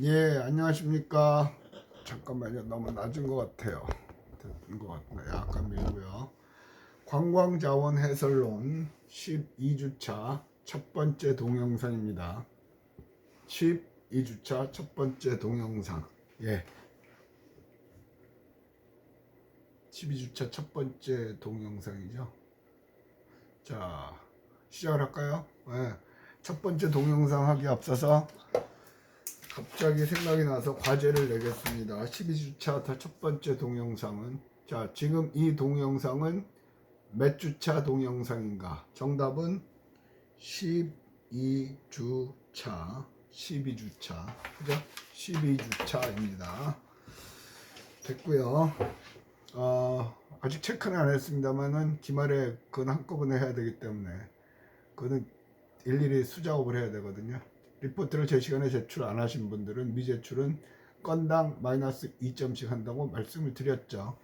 예, 안녕하십니까. 잠깐만요. 너무 낮은 것 같아요. 됐는 것 같네. 약간 밀고요. 관광자원 해설론 12주차 첫 번째 동영상입니다. 12주차 첫 번째 동영상. 예. 12주차 첫 번째 동영상이죠. 자, 시작을 할까요? 예. 첫 번째 동영상 하기 앞서서 갑자기 생각이 나서 과제를 내겠습니다. 12주차 첫 번째 동영상은, 자, 지금 이 동영상은 몇 주차 동영상인가? 정답은 12주차, 12주차, 그죠? 12주차입니다. 됐고요. 아직 체크는 안 했습니다만은 기말에 그건 한꺼번에 해야 되기 때문에 그거는 일일이 수작업을 해야 되거든요. 리포트를 제 시간에 제출 안 하신 분들은 미제출은 건당 마이너스 2점씩 한다고 말씀을 드렸죠.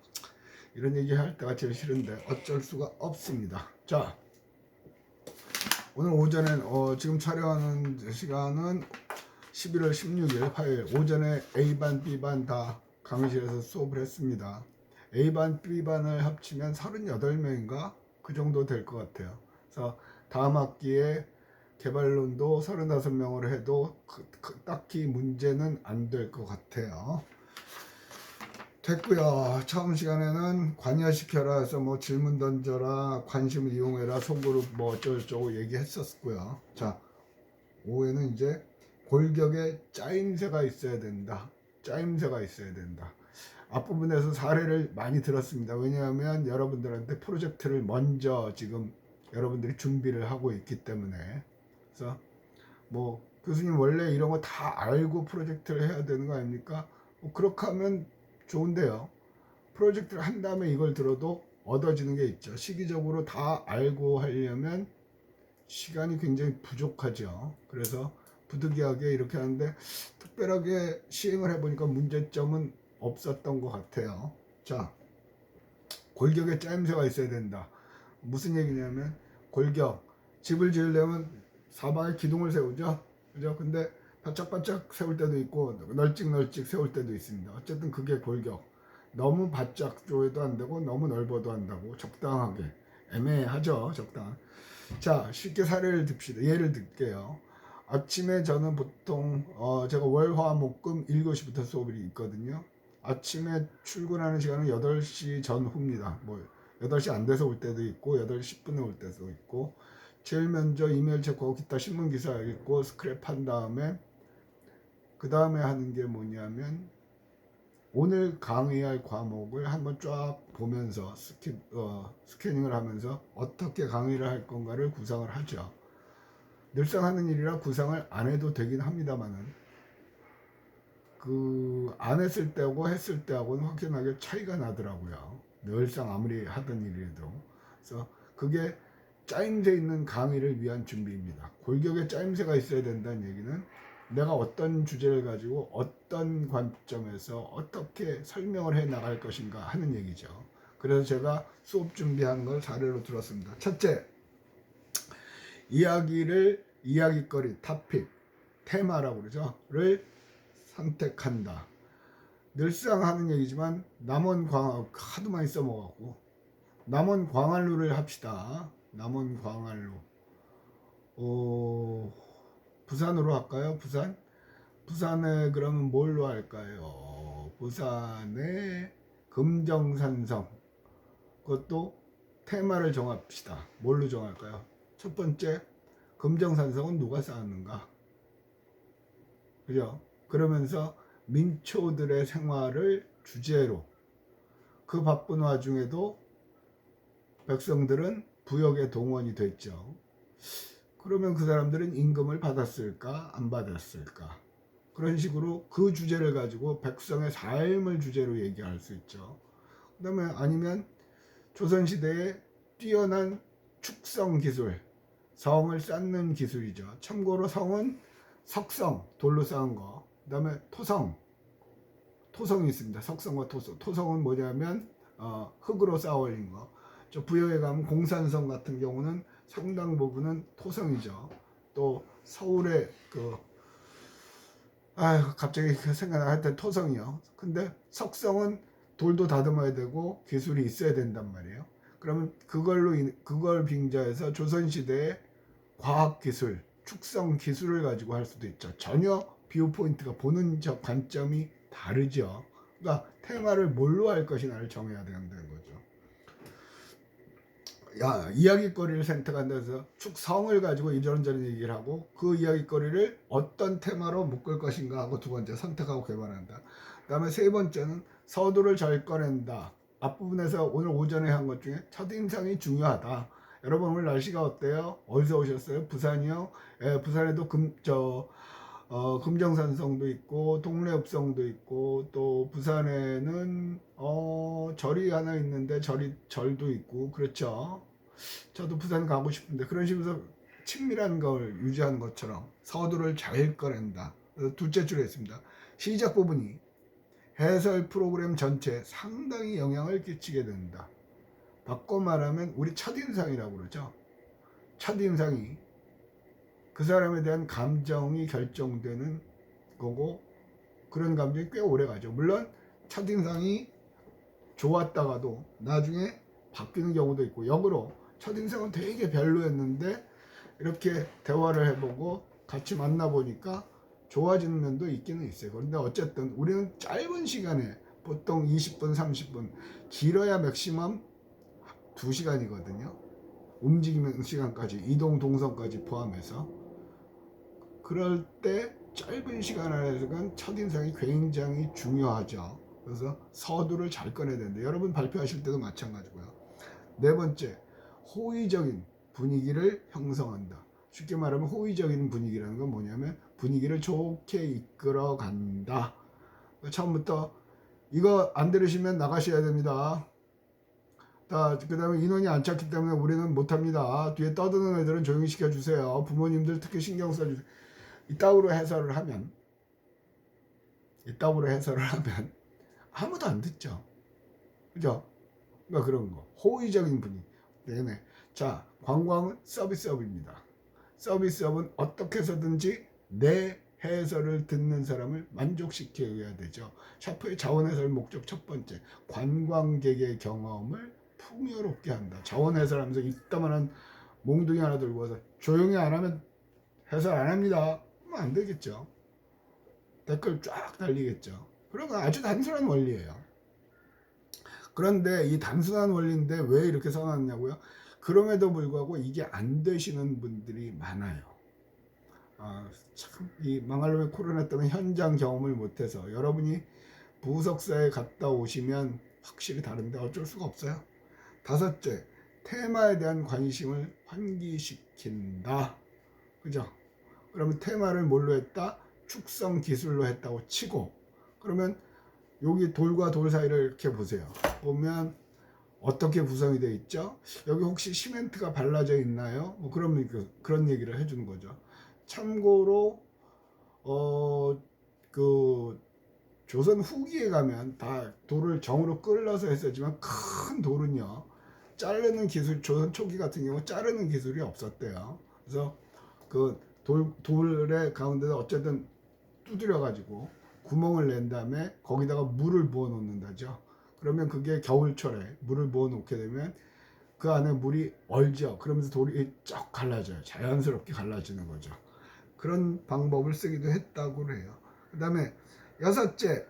이런 얘기 할 때가 제일 싫은데 어쩔 수가 없습니다. 자, 오늘 오전에 지금 촬영하는 시간은 11월 16일 화요일 오전에 A반, B반 다 강의실에서 수업을 했습니다. A반, B반을 합치면 38명인가? 그 정도 될 것 같아요. 그래서 다음 학기에 개발론도 35명으로 해도 딱히 문제는 안 될 것 같아요. 됐고요. 처음 시간에는 관여시켜라 해서 뭐 질문 던져라, 관심을 이용해라, 속으로 뭐 어쩌고저쩌고 얘기했었고요. 자, 오후에는 이제 골격에 짜임새가 있어야 된다. 짜임새가 있어야 된다. 앞부분에서 사례를 많이 들었습니다. 왜냐하면 여러분들한테 프로젝트를 먼저 지금 여러분들이 준비를 하고 있기 때문에. 그래서 뭐 교수님 원래 이런 거 다 알고 프로젝트를 해야 되는 거 아닙니까? 뭐 그렇게 하면 좋은데요. 프로젝트를 한 다음에 이걸 들어도 얻어지는 게 있죠. 시기적으로 다 알고 하려면 시간이 굉장히 부족하죠. 그래서 부득이하게 이렇게 하는데 특별하게 시행을 해보니까 문제점은 없었던 것 같아요. 자, 골격에 짜임새가 있어야 된다. 무슨 얘기냐면 골격, 집을 지으려면 사방에 기둥을 세우죠. 그죠? 근데 바짝바짝 세울 때도 있고 널찍널찍 세울 때도 있습니다. 어쨌든 그게 골격. 너무 바짝 조여도 안 되고 너무 넓어도 한다고 적당하게 애매하죠. 적당. 자, 쉽게 사례를 듭시다. 예를 들게요. 아침에 저는 보통 제가 월화목금 7시부터 수업이 있거든요. 아침에 출근하는 시간은 8시 전후입니다. 뭐 8시 안 돼서 올 때도 있고 8시 10분에 올 때도 있고 제일 먼저 이메일 체크하고 기타 신문 기사 읽고 스크랩한 다음에 그 다음에 하는 게 뭐냐면 오늘 강의할 과목을 한번 쫙 보면서 스캐닝을 하면서 어떻게 강의를 할 건가를 구상을 하죠. 늘상 하는 일이라 구상을 안 해도 되긴 합니다만은 그 안 했을 때하고 했을 때하고는 확연하게 차이가 나더라고요. 늘상 아무리 하던 일이라도. 그래서 그게 짜임새 있는 강의를 위한 준비입니다. 골격에 짜임새가 있어야 된다는 얘기는 내가 어떤 주제를 가지고 어떤 관점에서 어떻게 설명을 해 나갈 것인가 하는 얘기죠. 그래서 제가 수업 준비한 걸 사례로 들었습니다. 첫째, 이야기거리, 토픽, 테마라고 그러죠.를 선택한다. 늘상 하는 얘기지만 남원광 하도 많이 써먹었고 남원광활루를 합시다. 남원광활루. 부산으로 할까요? 부산에 그러면 뭘로 할까요? 부산에 금정산성. 그것도 테마를 정합시다. 뭘로 정할까요? 첫 번째, 금정산성은 누가 쌓았는가? 그죠? 그러면서 민초들의 생활을 주제로 그 바쁜 와중에도 백성들은 부역에 동원이 됐죠. 그러면 그 사람들은 임금을 받았을까? 안 받았을까? 그런 식으로 그 주제를 가지고 백성의 삶을 주제로 얘기할 수 있죠. 그 다음에 아니면 조선시대에 뛰어난 축성 기술, 성을 쌓는 기술이죠. 참고로 성은 석성, 돌로 쌓은 거. 그 다음에 토성이 있습니다. 석성과 토성. 토성은 뭐냐면 흙으로 쌓아 올린 거. 저 부여에 가면 공산성 같은 경우는 상당 부분은 토성이죠. 또 서울의 아 갑자기 그 생각나. 하여튼 토성이요. 근데 석성은 돌도 다듬어야 되고 기술이 있어야 된단 말이에요. 그러면 그걸 빙자해서 조선시대의 과학기술, 축성 기술을 가지고 할 수도 있죠. 전혀 비유 포인트가 보는 저 관점이 다르죠. 그러니까 테마를 뭘로 할 것이냐를 정해야 된다는 거죠. 이야기거리를 선택한다서 축성을 가지고 이런저런 얘기를 하고 그 이야기거리를 어떤 테마로 묶을 것인가 하고 두 번째 선택하고 개발한다. 그 다음에 세 번째는 서두를 잘 꺼낸다. 앞부분에서 오늘 오전에 한 것 중에 첫인상이 중요하다. 여러분 오늘 날씨가 어때요? 어디서 오셨어요? 부산이요? 예, 부산에도 금정산성도 있고 동래읍성도 있고 또 부산에는 절이 하나 있는데 절도 있고 그렇죠. 저도 부산 가고 싶은데 그런 식으로 친밀한 걸 유지하는 것처럼 서두를 잘 꺼낸다. 둘째 줄에 있습니다. 시작 부분이 해설 프로그램 전체에 상당히 영향을 끼치게 된다. 바꿔 말하면 우리 첫인상이라고 그러죠. 첫인상이 그 사람에 대한 감정이 결정되는 거고 그런 감정이 꽤 오래 가죠. 물론 첫인상이 좋았다가도 나중에 바뀌는 경우도 있고 역으로 첫인상은 되게 별로였는데 이렇게 대화를 해보고 같이 만나보니까 좋아지는 면도 있기는 있어요. 그런데 어쨌든 우리는 짧은 시간에 보통 20분, 30분 길어야 맥시멈 2시간이거든요. 움직이는 시간까지 이동 동선까지 포함해서 그럴 때 짧은 시간 안에서는 첫인상이 굉장히 중요하죠. 그래서 서두를 잘 꺼내야 되는데 여러분 발표하실 때도 마찬가지고요. 네 번째, 호의적인 분위기를 형성한다. 쉽게 말하면 호의적인 분위기라는 건 뭐냐면 분위기를 좋게 이끌어 간다. 처음부터 이거 안 들으시면 나가셔야 됩니다. 그 다음에 인원이 안 찼기 때문에 우리는 못합니다. 뒤에 떠드는 애들은 조용히 시켜주세요. 부모님들 특히 신경 써주세요. 이따구로 해설을 하면 아무도 안 듣죠. 그죠? 그러니까 그런 거. 호의적인 분위기. 네네. 자, 관광은 서비스업입니다. 서비스업은 어떻게 해서든지 내 해설을 듣는 사람을 만족시켜야 되죠. 샤프의 자원해설 목적 첫 번째, 관광객의 경험을 풍요롭게 한다. 자원해설하면서 이따만한 몽둥이 하나 들고 와서 조용히 안 하면 해설 안 합니다. 그러면 안 되겠죠. 댓글 쫙 달리겠죠. 그런 건 아주 단순한 원리예요. 그런데 이 단순한 원리인데 왜 이렇게 써놨냐고요? 그럼에도 불구하고 이게 안 되시는 분들이 많아요. 참, 이 망할놈의 코로나 때문에 현장 경험을 못해서 여러분이 부석사에 갔다 오시면 확실히 다른데 어쩔 수가 없어요. 다섯째, 테마에 대한 관심을 환기시킨다. 그죠? 그러면 테마를 뭘로 했다? 축성 기술로 했다고 치고 그러면 여기 돌과 돌 사이를 이렇게 보세요. 보면 어떻게 구성이 되어 있죠? 여기 혹시 시멘트가 발라져 있나요? 뭐 그런 얘기를 해주는 거죠. 참고로 그 조선 후기에 가면 다 돌을 정으로 끌어서 했었지만 큰 돌은요 자르는 기술, 조선 초기 같은 경우 자르는 기술이 없었대요. 그래서 그 돌의 가운데서 어쨌든 두드려 가지고 구멍을 낸 다음에 거기다가 물을 부어 놓는다죠. 그러면 그게 겨울철에 물을 부어 놓게 되면 그 안에 물이 얼죠. 그러면서 돌이 쫙 갈라져요. 자연스럽게 갈라지는 거죠. 그런 방법을 쓰기도 했다고 해요. 그 다음에 여섯째,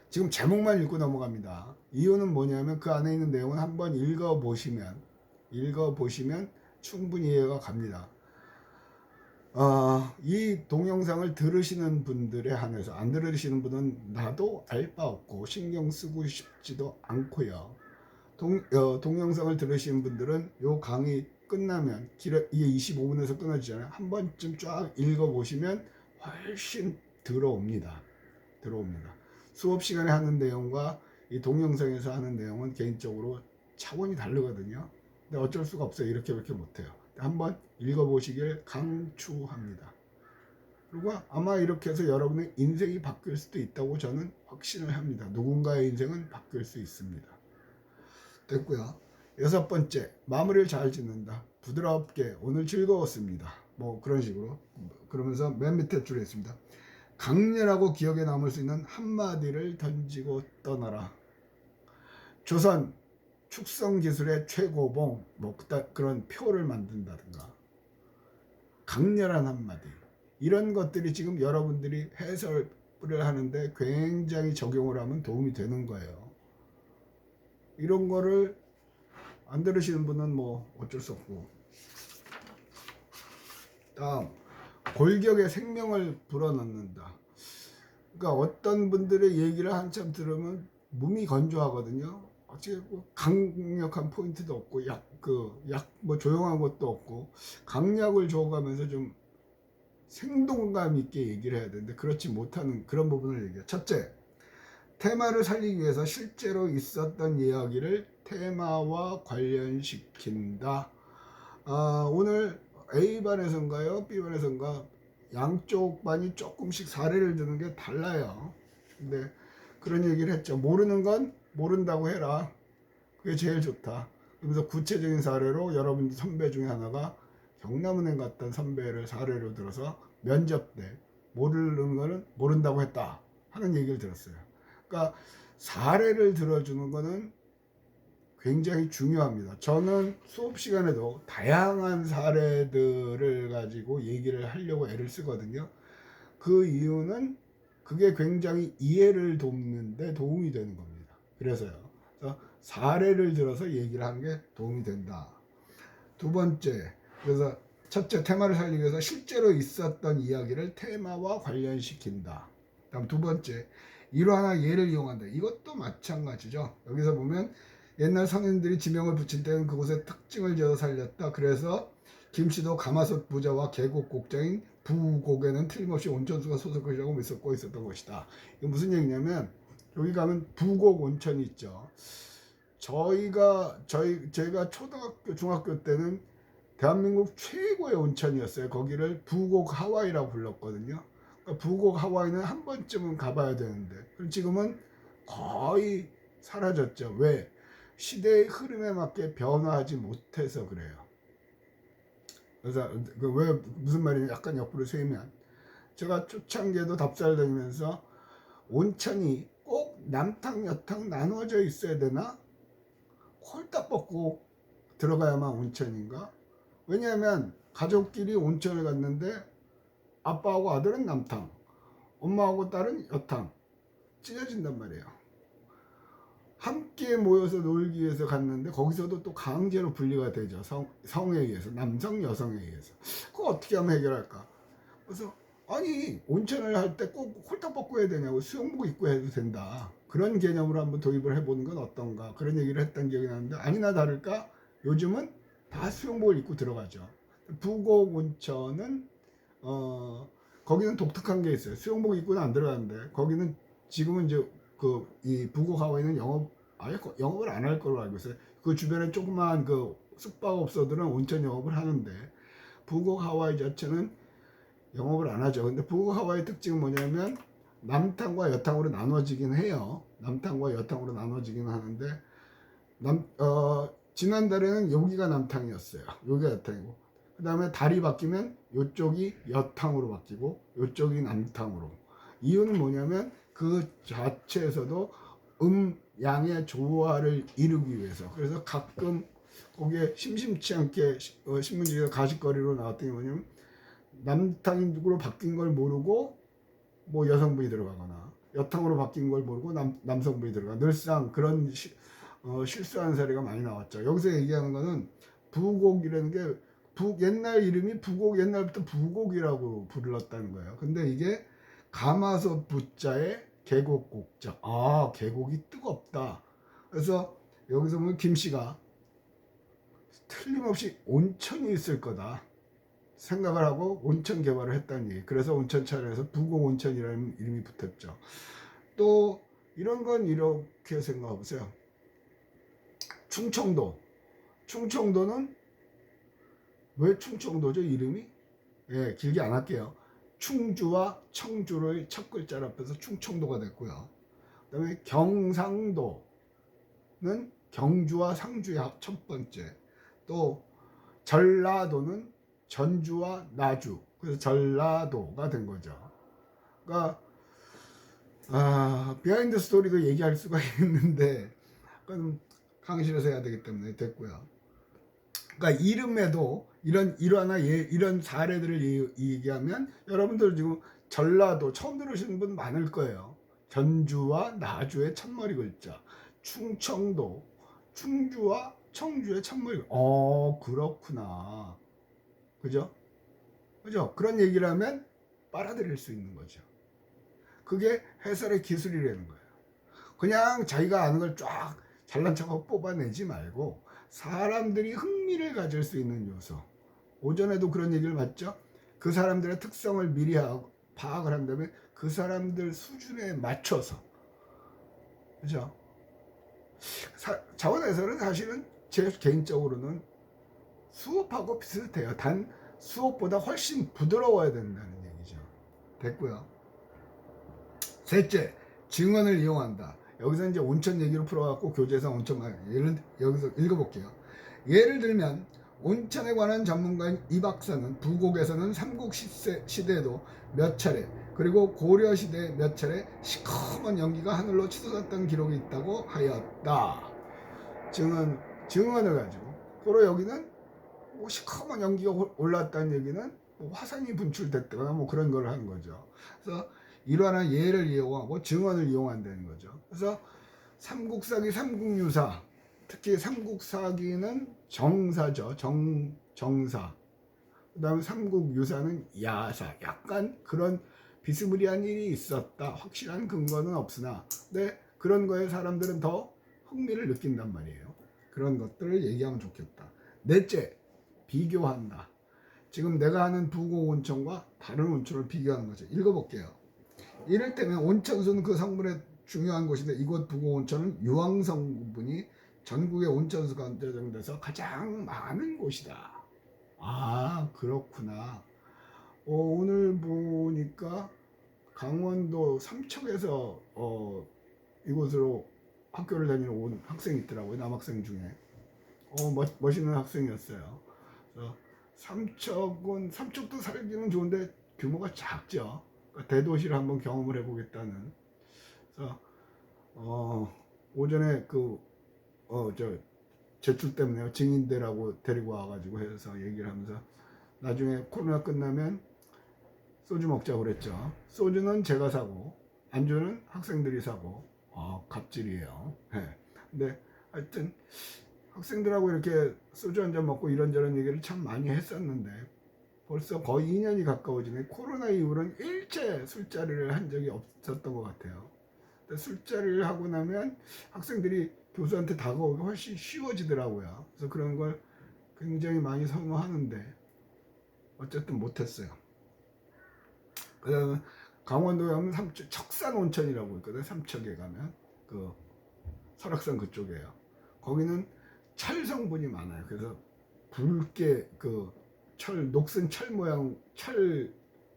지금 제목만 읽고 넘어갑니다. 이유는 뭐냐면 그 안에 있는 내용은 한번 읽어보시면 충분히 이해가 갑니다. 이 동영상을 들으시는 분들에 한해서 안 들으시는 분은 나도 알 바 없고 신경 쓰고 싶지도 않고요. 동영상을 들으시는 분들은 요 강의 끝나면 이게 25분에서 끊어지잖아요. 한 번쯤 쫙 읽어보시면 훨씬 들어옵니다. 수업 시간에 하는 내용과 이 동영상에서 하는 내용은 개인적으로 차원이 다르거든요. 근데 어쩔 수가 없어요. 이렇게 못해요. 한번 읽어보시길 강추합니다. 그리고 아마 이렇게 해서 여러분의 인생이 바뀔 수도 있다고 저는 확신을 합니다. 누군가의 인생은 바뀔 수 있습니다. 됐고요. 여섯 번째, 마무리를 잘 짓는다. 부드럽게 오늘 즐거웠습니다. 뭐 그런 식으로. 그러면서 맨 밑에 줄에 있습니다. 강렬하고 기억에 남을 수 있는 한마디를 던지고 떠나라. 조선 축성 기술의 최고봉, 뭐 그런 표를 만든다든가 강렬한 한마디, 이런 것들이 지금 여러분들이 해설을 하는데 굉장히 적용을 하면 도움이 되는 거예요. 이런 거를 안 들으시는 분은 뭐 어쩔 수 없고. 다음, 골격에 생명을 불어넣는다. 그러니까 어떤 분들의 얘기를 한참 들으면 몸이 건조하거든요. 어찌 강력한 포인트도 없고 뭐 조용한 것도 없고 강약을 줘가면서 좀 생동감 있게 얘기를 해야 되는데 그렇지 못하는 그런 부분을 얘기해요. 첫째, 테마를 살리기 위해서 실제로 있었던 이야기를 테마와 관련시킨다. 오늘 A반에서인가요? B반에서인가? 양쪽 반이 조금씩 사례를 드는 게 달라요. 근데 그런 얘기를 했죠. 모르는 건 모른다고 해라. 그게 제일 좋다. 그래서 구체적인 사례로 여러분 선배 중에 하나가 경남은행 갔던 선배를 사례로 들어서 면접 때 모르는 거는 모른다고 했다 하는 얘기를 들었어요. 그러니까 사례를 들어주는 거는 굉장히 중요합니다. 저는 수업 시간에도 다양한 사례들을 가지고 얘기를 하려고 애를 쓰거든요. 그 이유는 그게 굉장히 이해를 돕는데 도움이 되는 겁니다. 그래서요. 그래서 사례를 들어서 얘기를 하는 게 도움이 된다. 두 번째, 그래서 첫째, 테마를 살리기 위해서 실제로 있었던 이야기를 테마와 관련시킨다. 다음 두 번째, 일화나 예를 이용한다. 이것도 마찬가지죠. 여기서 보면 옛날 성인들이 지명을 붙일 때는 그곳의 특징을 지어 살렸다. 그래서 김씨도 가마솥 부자와 계곡 곡장인 부곡에는 틀림없이 온천수가 소속이라고 믿고 있었던 것이다. 이거 무슨 얘기냐면 여기 가면 부곡 온천이 있죠. 제가 초등학교 중학교 때는 대한민국 최고의 온천이었어요. 거기를 부곡 하와이라고 불렀거든요. 그러니까 부곡 하와이는 한 번쯤은 가봐야 되는데 지금은 거의 사라졌죠. 왜? 시대의 흐름에 맞게 변화하지 못해서 그래요. 그래서 왜 무슨 말이냐, 약간 옆으로 세면 제가 초창기에도 답사를 다니면서 온천이 꼭 남탕 여탕 나눠져 있어야 되나? 홀딱 벗고 들어가야만 온천인가? 왜냐하면 가족끼리 온천을 갔는데 아빠하고 아들은 남탕, 엄마하고 딸은 여탕 찢어진단 말이에요. 함께 모여서 놀기 위해서 갔는데 거기서도 또 강제로 분리가 되죠. 성에 의해서, 남성 여성에 의해서. 그거 어떻게 하면 해결할까? 그래서 아니 온천을 할 때 꼭 홀딱 벗고 해야 되냐고, 수영복 입고 해도 된다, 그런 개념으로 한번 도입을 해보는 건 어떤가, 그런 얘기를 했던 기억이 나는데 아니나 다를까 요즘은 다 수영복을 입고 들어가죠. 부곡 온천은 거기는 독특한 게 있어요. 수영복 입고는 안 들어가는데 거기는 지금은 이제 이 부곡 하와이는 아예 영업을 안 할 걸로 알고 있어요. 그 주변에 조그만 그 숙박업소들은 온천 영업을 하는데 부곡 하와이 자체는 영업을 안 하죠. 근데 부곡 하와이 특징은 뭐냐면 남탕과 여탕으로 나눠지긴 해요. 남탕과 여탕으로 나눠지긴 하는데 지난달에는 여기가 남탕이었어요. 여기가 여탕이고 그 다음에 달이 바뀌면 이쪽이 여탕으로 바뀌고 이쪽이 남탕으로. 이유는 뭐냐면 그 자체에서도 양의 조화를 이루기 위해서. 그래서 가끔 거기에 심심치 않게 신문지에서 가십거리로 나왔더니 뭐냐면 남탕으로 바뀐 걸 모르고 뭐 여성분이 들어가거나 여탕으로 바뀐 걸 모르고 남성분이 들어가, 늘상 그런 실수하는 사례가 많이 나왔죠. 여기서 얘기하는 거는 부곡이라는 게 옛날 이름이 부곡, 옛날부터 부곡이라고 불렀다는 거예요. 근데 이게 가마솥 부자의 계곡 곡장. 계곡이 뜨겁다. 그래서 여기서 보면 김씨가 틀림없이 온천이 있을 거다 생각을 하고 온천 개발을 했다는 얘기. 그래서 온천 차량에서 부곡 온천이라는 이름이 붙었죠. 또 이런 건 이렇게 생각해 보세요. 충청도는 왜 충청도죠 이름이? 예, 길게 안 할게요. 충주와 청주의 첫 글자를 합해서 충청도가 됐고요. 그 다음에 경상도는 경주와 상주의 첫 번째. 또 전라도는 전주와 나주, 그래서 전라도가 된 거죠. 그러니까 비하인드 스토리도 얘기할 수가 있는데 그건 강의실에서 해야 되기 때문에 됐고요. 그러니까 이름에도 이런 일화나 이런 사례들을 얘기하면 여러분들 지금 전라도 처음 들으시는 분 많을 거예요. 전주와 나주의 첫머리 글자, 충청도, 충주와 청주의 첫머리. 그렇구나. 그죠? 그죠? 그런 얘기를 하면 빨아들일 수 있는 거죠. 그게 해설의 기술이라는 거예요. 그냥 자기가 아는 걸 쫙 잘난 척하고 뽑아내지 말고 사람들이 흥미를 가질 수 있는 요소. 오전에도 그런 얘기를 봤죠. 그 사람들의 특성을 미리 파악을 한 다음에 그 사람들 수준에 맞춰서, 그죠? 자원해설은 사실은 제 개인적으로는 수업하고 비슷해요. 단 수업보다 훨씬 부드러워야 된다는 얘기죠. 됐고요. 셋째, 증언을 이용한다. 여기서 이제 온천 얘기로 풀어갖고 교재상 온천만 여기서 읽어볼게요. 예를 들면 온천에 관한 전문가인 이 박사는 부곡에서는 삼국시대에도 몇 차례 그리고 고려시대에 몇 차례 시커먼 연기가 하늘로 치솟았던 기록이 있다고 하였다. 증언을 가지고 서로 여기는 뭐 시커먼 연기가 올랐다는 얘기는 뭐 화산이 분출됐다거나 뭐 그런 걸 하는 거죠. 그래서 일화나 예를 이용하고 증언을 이용한다는 거죠. 그래서 삼국사기, 삼국유사, 특히 삼국사기는 정사죠. 정사. 그 다음에 삼국유사는 야사. 약간 그런 비스무리한 일이 있었다. 확실한 근거는 없으나, 근데 그런 거에 사람들은 더 흥미를 느낀단 말이에요. 그런 것들을 얘기하면 좋겠다. 넷째, 비교한다. 지금 내가 하는 부곡 온천과 다른 온천을 비교하는 거죠. 읽어볼게요. 이를테면 온천수는 그 성분의 중요한 곳인데 이곳 부곡 온천은 유황 성분이 전국의 온천수 가운데서 가장 많은 곳이다. 그렇구나. 오늘 보니까 강원도 삼척에서 이곳으로 학교를 다니러 온 학생이 있더라고요. 남학생 중에. 멋있는 학생이었어요. 그래서 삼척도 살기는 좋은데 규모가 작죠. 그러니까 대도시를 한번 경험을 해보겠다는. 그래서 오전에 제출 때문에 증인대라고 데리고 와가지고 해서 얘기를 하면서 나중에 코로나 끝나면 소주 먹자고 그랬죠. 소주는 제가 사고 안주는 학생들이 사고. 갑질이에요. 네. 근데 하여튼 학생들하고 이렇게 소주 한잔 먹고 이런저런 얘기를 참 많이 했었는데 벌써 거의 2년이 가까워지네. 코로나 이후로는 일체 술자리를 한 적이 없었던 것 같아요. 근데 술자리를 하고 나면 학생들이 교수한테 다가오기 훨씬 쉬워지더라고요. 그래서 그런 걸 굉장히 많이 선호하는데 어쨌든 못했어요. 그 다음에 강원도에 가면 척산 온천이라고 있거든요. 삼척에 가면 그 설악산 그쪽이에요. 거기는 철 성분이 많아요. 그래서 붉게 녹슨 철 모양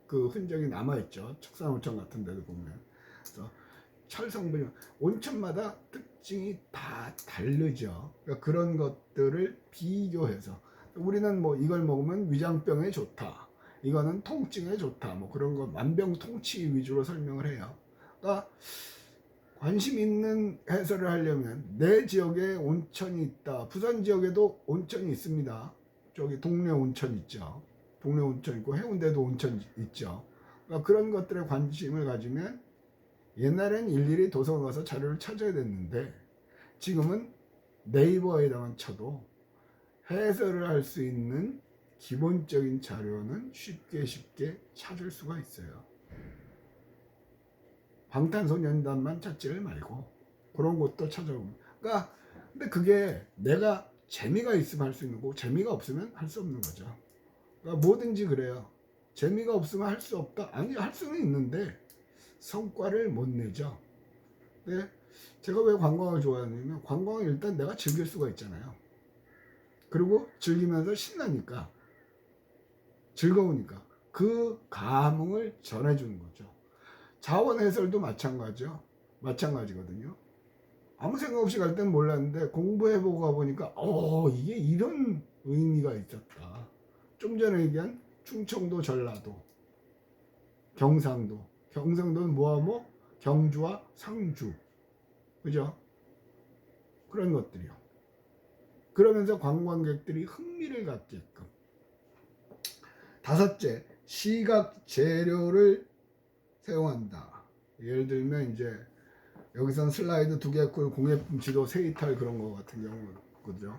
그 흔적이 남아있죠. 척산 온천 같은 데도 보면. 그래서 철 성분이 온천마다 특징이 다 다르죠. 그러니까 그런 것들을 비교해서 우리는 뭐 이걸 먹으면 위장병에 좋다. 이거는 통증에 좋다. 뭐 그런 거 만병통치 위주로 설명을 해요. 그러니까 관심 있는 해설을 하려면 내 지역에 온천이 있다. 부산 지역에도 온천이 있습니다. 저기 동래 온천 있죠. 동래 온천 있고 해운대도 온천 있죠. 그러니까 그런 것들에 관심을 가지면 옛날엔 일일이 도서관 가서 자료를 찾아야 됐는데 지금은 네이버에다만 쳐도 해설을 할 수 있는 기본적인 자료는 쉽게 찾을 수가 있어요. 방탄소년단만 찾지를 말고 그런 것도 찾아보면. 그러니까 근데 그게 내가 재미가 있으면 할 수 있는 거고 재미가 없으면 할 수 없는 거죠. 그러니까 뭐든지 그래요. 재미가 없으면 할 수 없다? 아니, 할 수는 있는데 성과를 못 내죠. 근데 제가 왜 관광을 좋아하냐면 관광을 일단 내가 즐길 수가 있잖아요. 그리고 즐기면서 신나니까 즐거우니까 그 감흥을 전해주는 거죠. 자원 해설도 마찬가지거든요. 아무 생각 없이 갈 땐 몰랐는데 공부해보고 가보니까 이게 이런 의미가 있었다. 좀 전에 얘기한 충청도, 전라도, 경상도. 경상도는 뭐하고 경주와 상주, 그죠? 그런 것들이요. 그러면서 관광객들이 흥미를 갖게끔. 다섯째, 시각 재료를 사용한다. 예를 들면 이제 여기선 슬라이드 두개골 공예품 지도 세이탈 그런 거 같은 경우거든요.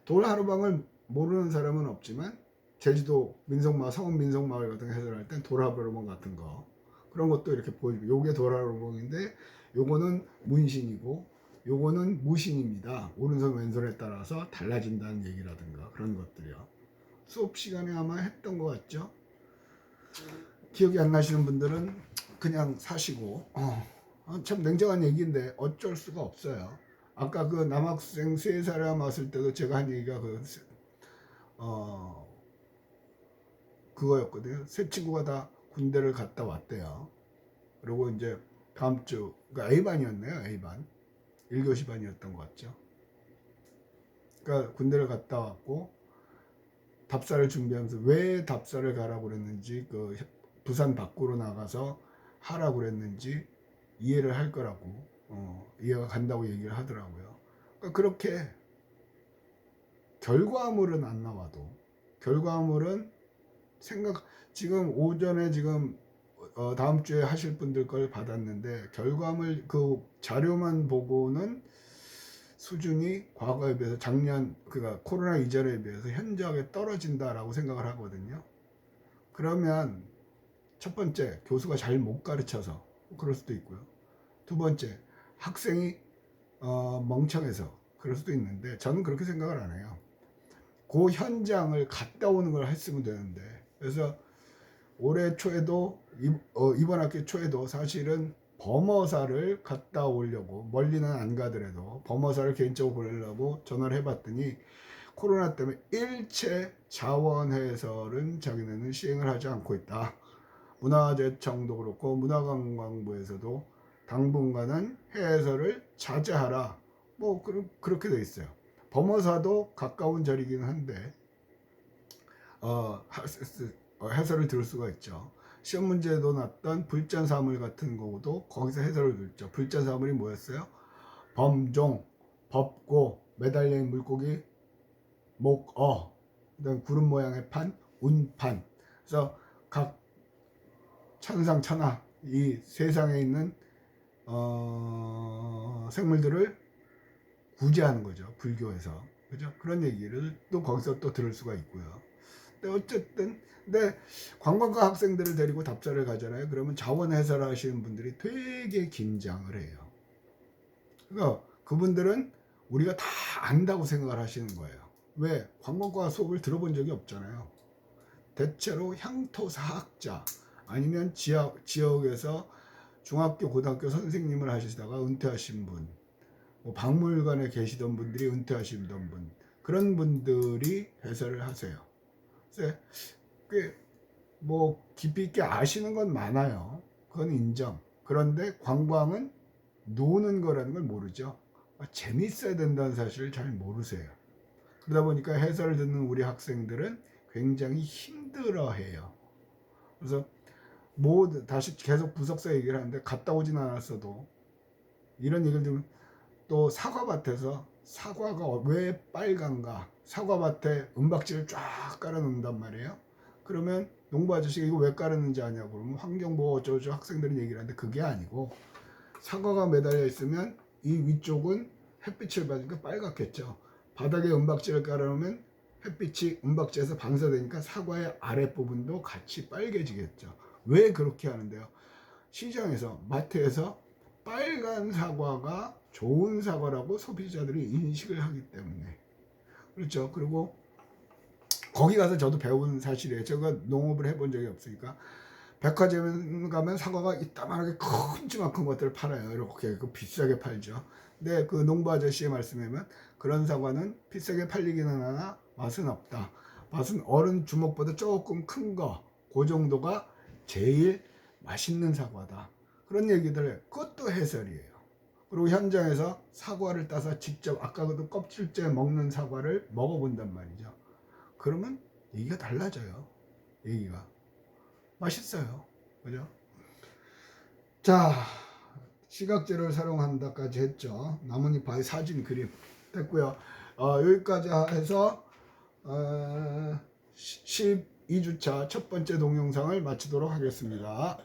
돌 하루방을 모르는 사람은 없지만 제주도 민속마을, 성원 민속마을 같은 거 해설할 땐 돌 하루방 같은 거 그런 것도 이렇게 보여주고, 요게 돌 하루방인데 요거는 문신이고 요거는 무신입니다. 오른손 왼손에 따라서 달라진다는 얘기라든가 그런 것들이요. 수업 시간에 아마 했던 것 같죠? 기억이 안 나시는 분들은 그냥 사시고 참 냉정한 얘기인데 어쩔 수가 없어요. 아까 그 남학생 세 사람 왔을 때도 제가 한 얘기가 그거였거든요. 세 친구가 다 군대를 갔다 왔대요. 그리고 이제 다음 주, 그러니까 A반이었네요. A반 1교시 반이었던 것 같죠. 그러니까 군대를 갔다 왔고 답사를 준비하면서 왜 답사를 가라고 그랬는지, 그 부산 밖으로 나가서 하라고 그랬는지 이해를 할 거라고 이해가 간다고 얘기를 하더라고요. 그러니까 그렇게 결과물은 안 나와도, 결과물은 지금 오전에 지금 다음 주에 하실 분들 걸 받았는데 결과물 그 자료만 보고는 수준이 과거에 비해서 작년 그러니까 코로나 이전에 비해서 현저하게 떨어진다라고 생각을 하거든요. 그러면 첫 번째, 교수가 잘 못 가르쳐서 그럴 수도 있고요. 두 번째, 학생이 멍청해서 그럴 수도 있는데 저는 그렇게 생각을 안 해요. 그 현장을 갔다 오는 걸 했으면 되는데, 그래서 올해 초에도 이번 학기 초에도 사실은 범어사를 갔다 오려고, 멀리는 안 가더라도 범어사를 개인적으로 보려고 전화를 해봤더니 코로나 때문에 일체 자원 해설은 자기네는 시행을 하지 않고 있다. 문화재청도 그렇고 문화관광부에서도 당분간은 해설을 자제하라. 뭐 그렇게 돼 있어요. 범어사도 가까운 자리긴 한데 해설을 들을 수가 있죠. 시험 문제도 났던 불전사물 같은 거도 거기서 해설을 듣죠. 불전사물이 뭐였어요? 범종, 법고, 매달린 물고기, 목어, 그다음 구름 모양의 판, 운판. 그래서 각 천상 천하 이 세상에 있는 생물들을 구제하는 거죠. 불교에서. 그죠? 그런 얘기를 또 거기서 또 들을 수가 있고요. 근데 어쨌든 근데 관광가 학생들을 데리고 답사를 가잖아요. 그러면 자원 해설하시는 분들이 되게 긴장을 해요. 그러니까 그분들은 우리가 다 안다고 생각을 하시는 거예요. 왜? 관광가 수업을 들어본 적이 없잖아요. 대체로 향토사학자 아니면 지역에서 중학교, 고등학교 선생님을 하시다가 은퇴하신 분, 뭐 박물관에 계시던 분들이 은퇴하시던 분, 그런 분들이 해설을 하세요. 그래서 뭐 깊이 있게 아시는 건 많아요. 그건 인정. 그런데 관광은 노는 거라는 걸 모르죠. 재밌어야 된다는 사실을 잘 모르세요. 그러다 보니까 해설을 듣는 우리 학생들은 굉장히 힘들어해요. 그래서 다시 계속 부석사 얘기를 하는데 갔다 오진 않았어도 이런 얘기를 들으면, 또 사과밭에서 사과가 왜 빨간가, 사과밭에 은박지를 쫙 깔아놓는단 말이에요. 그러면 농부 아저씨가 이거 왜 깔았는지 아냐고 그러면 환경보호 어쩌고 학생들이 얘기를 하는데 그게 아니고, 사과가 매달려 있으면 이 위쪽은 햇빛을 받으니까 빨갛겠죠. 바닥에 은박지를 깔아놓으면 햇빛이 은박지에서 반사되니까 사과의 아랫부분도 같이 빨개지겠죠. 왜 그렇게 하는데요? 시장에서, 마트에서 빨간 사과가 좋은 사과라고 소비자들이 인식을 하기 때문에 그렇죠. 그리고 거기 가서 저도 배운 사실이에요. 제가 농업을 해본 적이 없으니까 백화점 가면 사과가 이따만하게 큼지막한 것들을 팔아요. 이렇게 비싸게 팔죠. 근데 그 농부 아저씨의 말씀이면 그런 사과는 비싸게 팔리기는 하나 맛은 없다. 맛은 어른 주먹보다 조금 큰 거, 그 정도가 제일 맛있는 사과다. 그런 얘기들, 그것도 해설이에요. 그리고 현장에서 사과를 따서 직접 아까 그 껍질째 먹는 사과를 먹어본단 말이죠. 그러면 얘기가 달라져요. 얘기가 맛있어요. 그죠? 자, 시각재료를 사용한다까지 했죠. 나뭇잎의 사진 그림 됐고요. 여기까지 해서 12주차 첫 번째 동영상을 마치도록 하겠습니다.